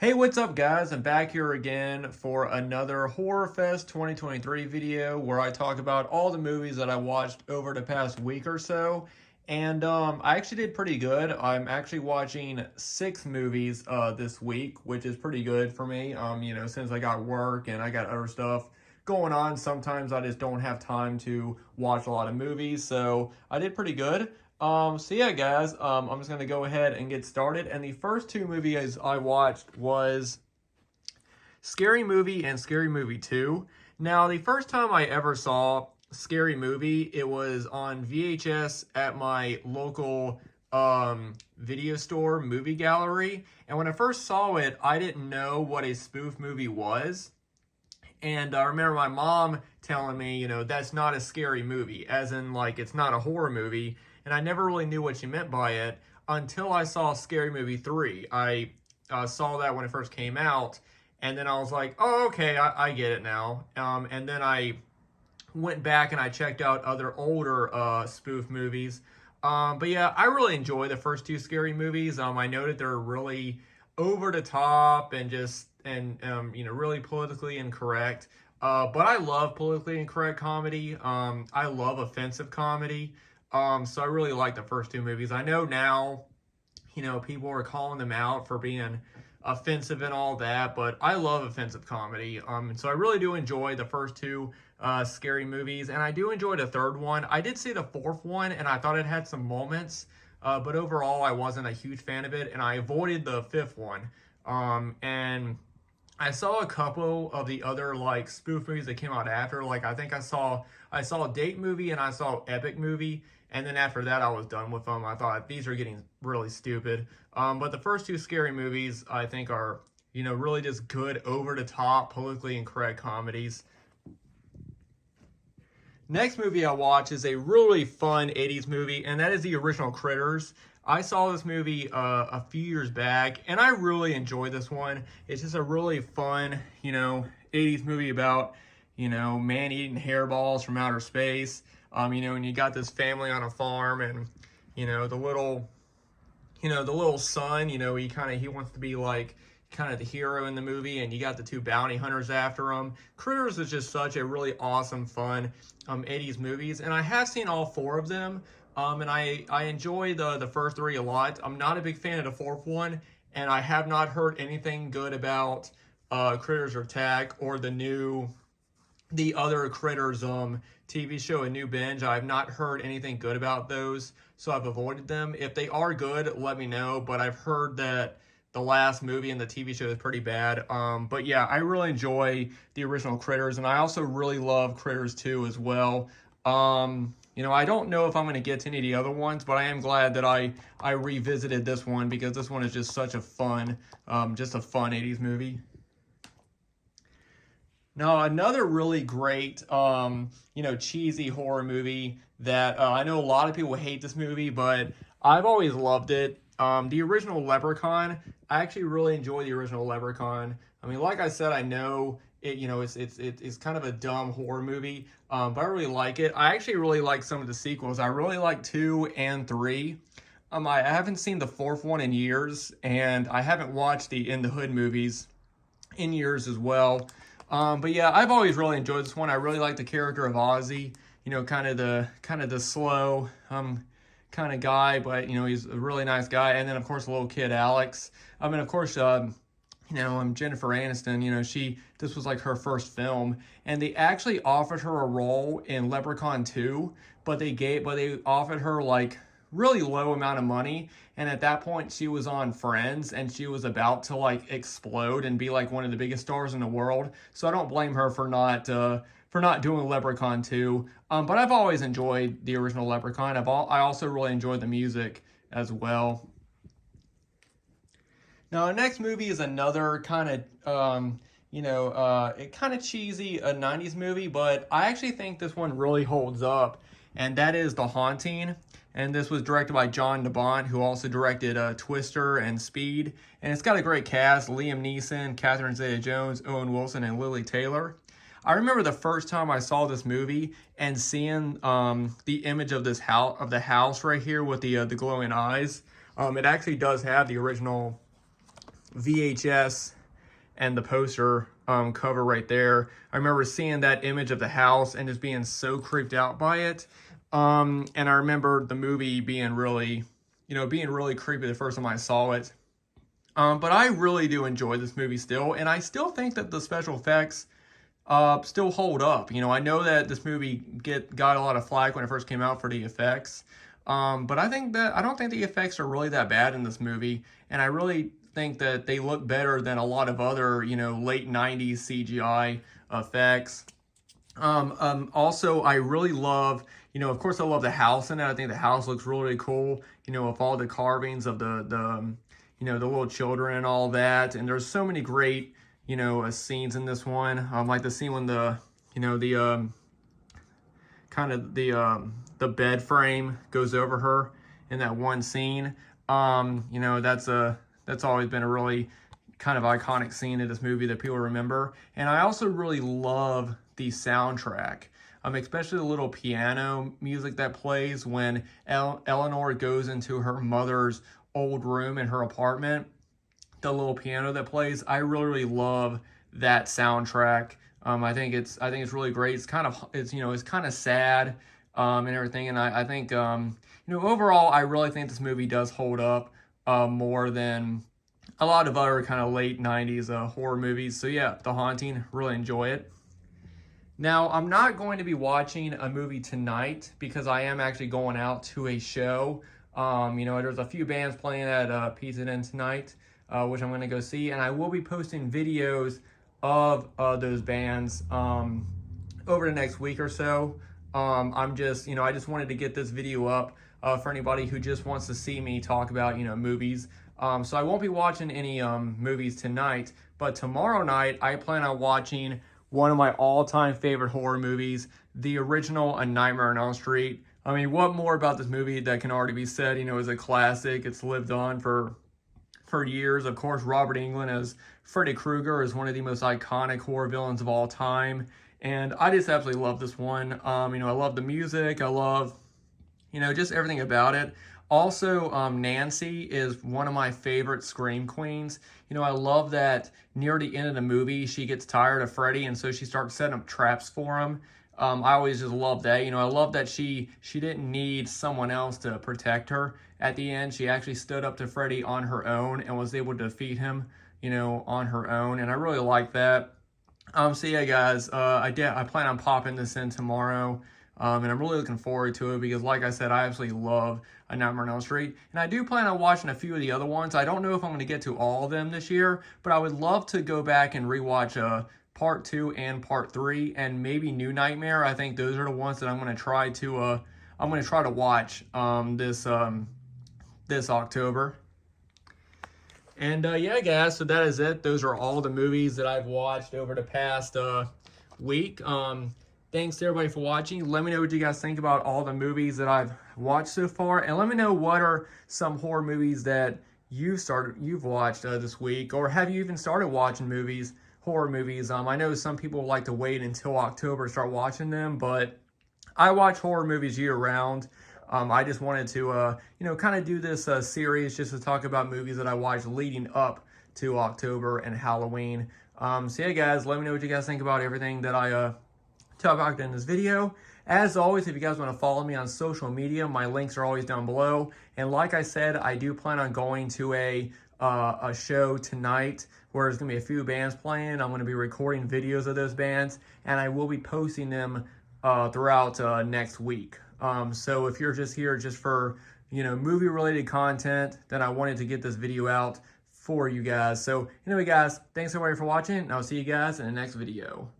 Hey, what's up, guys? I'm back here again for another Horror Fest 2023 video where I talk about all the movies that I watched over the past week or so. And I actually did pretty good. I'm actually watching 6 movies this week, which is pretty good for me. Since I got work and I got other stuff going on, sometimes I just don't have time to watch a lot of movies. So I did pretty good. So yeah, guys, I'm just gonna go ahead and get started. And the first 2 movies I watched was Scary Movie and Scary Movie 2. Now, the first time I ever saw Scary Movie, it was on VHS at my local video store movie gallery. And when I first saw it, I didn't know what a spoof movie was. And I remember my mom telling me, that's not a scary movie, as in, like, it's not a horror movie. And I never really knew what she meant by it until I saw Scary Movie 3. I saw that when it first came out, and then I was like, oh, okay, I get it now. And then I went back and I checked out other older spoof movies. But yeah, I really enjoy the first 2 Scary Movies. I know that they're really over the top and really politically incorrect. But I love politically incorrect comedy. I love offensive comedy. So I really like the first 2 movies. I know now, people are calling them out for being offensive and all that, but I love offensive comedy. And so I really do enjoy the first 2 scary movies, and I do enjoy the third one. I did see the fourth one, and I thought it had some moments, but overall I wasn't a huge fan of it, and I avoided the fifth one. And I saw a couple of the other like spoof movies that came out after. Like I think I saw a Date Movie and I saw Epic Movie, and then after that I was done with them. I thought these are getting really stupid. But the first 2 Scary Movies I think are really just good over the top politically incorrect comedies. Next movie I watch is a really fun 80s movie, and that is the original Critters. I saw this movie a few years back, and I really enjoyed this one. It's just a really fun, 80s movie about, man-eating hairballs from outer space. And you got this family on a farm, and, the little son, he wants to be like kind of the hero in the movie, and you got the 2 bounty hunters after him. Critters is just such a really awesome, fun 80s movies, and I have seen all 4 of them. And I enjoy the first 3 a lot. I'm not a big fan of the fourth one, and I have not heard anything good about Critters Attack or the other Critters TV show, A New Binge. I've not heard anything good about those, so I've avoided them. If they are good, let me know, but I've heard that the last movie in the TV show is pretty bad. But yeah, I really enjoy the original Critters, and I also really love Critters 2 as well. I don't know if I'm going to get to any of the other ones, but I am glad that I revisited this one because this one is just such a fun 80s movie. Now, another really great, cheesy horror movie that I know a lot of people hate this movie, but I've always loved it. The original Leprechaun, I actually really enjoy the original Leprechaun. I mean, like I said, I know it's kind of a dumb horror movie, but I really like it. I actually really like some of the sequels. I really like 2 and 3. I haven't seen the 4th one in years, and I haven't watched the In the Hood movies in years as well. But yeah, I've always really enjoyed this one. I really like the character of Ozzy, kind of the slow kind of guy, but he's a really nice guy. And then of course the little kid Alex. And of course Jennifer Aniston. This was like her first film, and they actually offered her a role in Leprechaun 2, but they offered her like really low amount of money, and at that point she was on Friends, and she was about to like explode and be like one of the biggest stars in the world. So I don't blame her for not doing Leprechaun 2. But I've always enjoyed the original Leprechaun. I also really enjoyed the music as well. Now, the next movie is another kind of, kind of cheesy 90s movie, but I actually think this one really holds up, and that is The Haunting. And this was directed by John DeBont, who also directed Twister and Speed. And it's got a great cast: Liam Neeson, Catherine Zeta-Jones, Owen Wilson, and Lily Taylor. I remember the first time I saw this movie and seeing the image of the house right here with the glowing eyes. It actually does have the original VHS and the poster cover right there. I remember seeing that image of the house and just being so creeped out by it. And I remember the movie being really, being really creepy the first time I saw it. But I really do enjoy this movie still, and I still think that the special effects still hold up. I know that this movie got a lot of flack when it first came out for the effects, but I don't think the effects are really that bad in this movie, and I really think that they look better than a lot of other late 90s CGI effects. Also, I really love, of course, I love the house in it. I think the house looks really cool, with all the carvings of the little children and all that. And there's so many great, scenes in this one. Like the scene when the bed frame goes over her in that one scene. That's always been a really kind of iconic scene in this movie that people remember. And I also really love the soundtrack, especially the little piano music that plays when Eleanor goes into her mother's old room in her apartment. The little piano that plays, I really, really love that soundtrack. I think it's really great. It's kind of sad and everything. And I think overall, I really think this movie does hold up more than a lot of other kind of late 90s horror movies. So yeah, The Haunting, really enjoy it. Now, I'm not going to be watching a movie tonight because I am actually going out to a show. There's a few bands playing at Pizza Den tonight, which I'm going to go see, and I will be posting videos of those bands over the next week or so. I just wanted to get this video up for anybody who just wants to see me talk about, movies. So I won't be watching any movies tonight, but tomorrow night I plan on watching one of my all-time favorite horror movies, the original A Nightmare on Elm Street. I mean, what more about this movie that can already be said? It's a classic. It's lived on for years. Of course, Robert Englund as Freddy Krueger is one of the most iconic horror villains of all time. And I just absolutely love this one. I love the music. I love, just everything about it. Also, Nancy is one of my favorite scream queens. I love that near the end of the movie, she gets tired of Freddy, and so she starts setting up traps for him. I always just love that. I love that she didn't need someone else to protect her. At the end, she actually stood up to Freddy on her own and was able to defeat him, on her own. And I really like that. So yeah, guys, I plan on popping this in tomorrow. And I'm really looking forward to it because, like I said, I absolutely love A Nightmare on Elm Street. And I do plan on watching a few of the other ones. I don't know if I'm going to get to all of them this year, but I would love to go back and rewatch Part 2 and Part 3 and maybe New Nightmare. I think those are the ones that I'm going to try to watch this October. And yeah, guys, so that is it. Those are all the movies that I've watched over the past week. Thanks to everybody for watching. Let me know what you guys think about all the movies that I've watched so far, and let me know what are some horror movies that you've watched this week, or have you even started watching horror movies? I know some people like to wait until October to start watching them, but I watch horror movies year round. I just wanted to kind of do this series just to talk about movies that I watched leading up to October and Halloween. So yeah, guys, let me know what you guys think about everything that I talk about in this video. As always, if you guys want to follow me on social media, my links are always down below. And like I said, I do plan on going to a show tonight where there's going to be a few bands playing. I'm going to be recording videos of those bands, and I will be posting them throughout next week. So if you're just here just for movie related content, then I wanted to get this video out for you guys. So anyway, guys, thanks everybody for watching, and I'll see you guys in the next video.